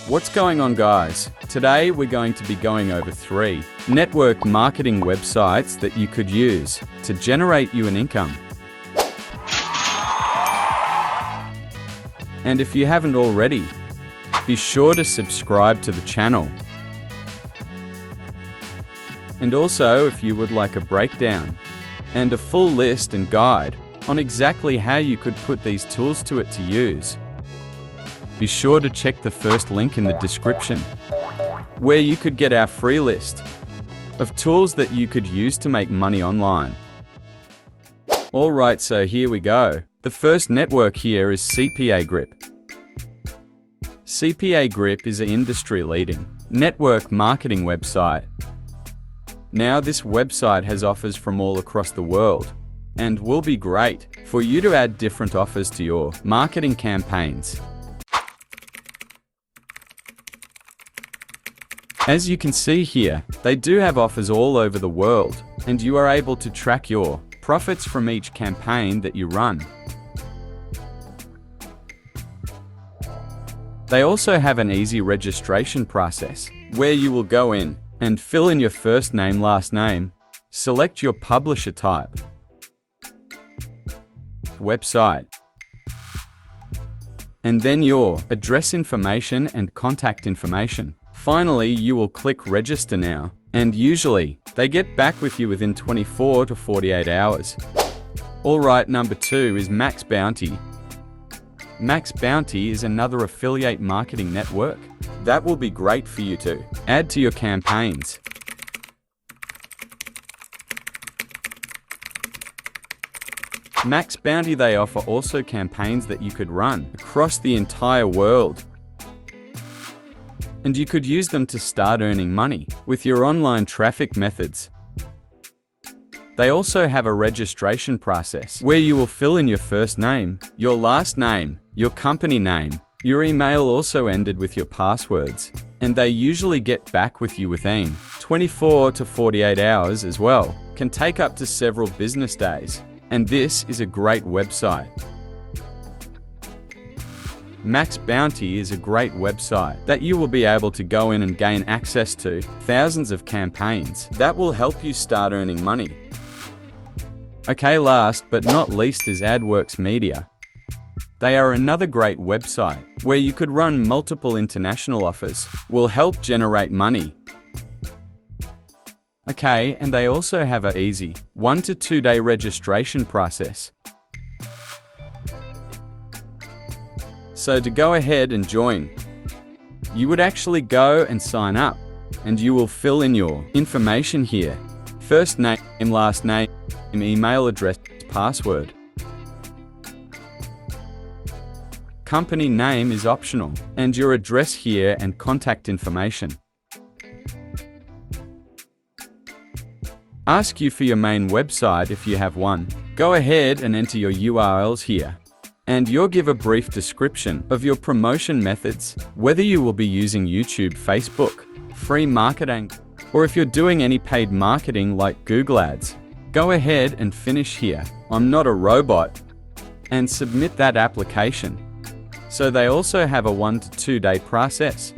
What's going on, guys? Today we're going to be going over 3 network marketing websites that you could use to generate you an income. And if you haven't already, be sure to subscribe to the channel. And also, if you would like a breakdown and a full list and guide on exactly how you could put these tools to it to use, be sure to check the first link in the description, where you could get our free list of tools that you could use to make money online. Alright, so here we go. The first network here is CPA Grip. CPA Grip is an industry-leading network marketing website. Now, this website has offers from all across the world and will be great for you to add different offers to your marketing campaigns. As you can see here, they do have offers all over the world, and you are able to track your profits from each campaign that you run. They also have an easy registration process, where you will go in and fill in your first name, last name, select your publisher type, website, and then your address information and contact information. Finally, you will click register now, and usually they get back with you within 24 to 48 hours. Alright, number 2 is Max Bounty. Max Bounty is another affiliate marketing network that will be great for you to add to your campaigns. Max Bounty, they offer also campaigns that you could run across the entire world, and you could use them to start earning money with your online traffic methods. They also have a registration process where you will fill in your first name, your last name, your company name, your email also ended with your passwords, and they usually get back with you within 24 to 48 hours as well. Can take up to several business days, and this is a great website. Max Bounty is a great website that you will be able to go in and gain access to thousands of campaigns that will help you start earning money. Okay, last but not least is AdWorks Media. They are another great website where you could run multiple international offers, will help generate money. Okay, and they also have an easy 1 to 2 day registration process. So to go ahead and join, you would actually go and sign up, and you will fill in your information here. First name, last name, email address, password. Company name is optional, and your address here and contact information. Ask you for your main website if you have one. Go ahead and enter your URLs here, and you'll give a brief description of your promotion methods, whether you will be using YouTube, Facebook, free marketing, or if you're doing any paid marketing like Google Ads. Go ahead and finish here, I'm not a robot, and submit that application. So they also have a 1 to 2 day process.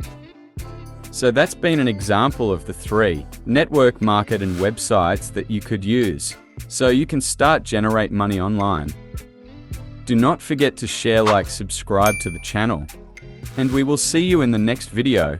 So that's been an example of the 3 network marketing websites that you could use, so you can start generate money online. Do not forget to share, like, subscribe to the channel, and we will see you in the next video.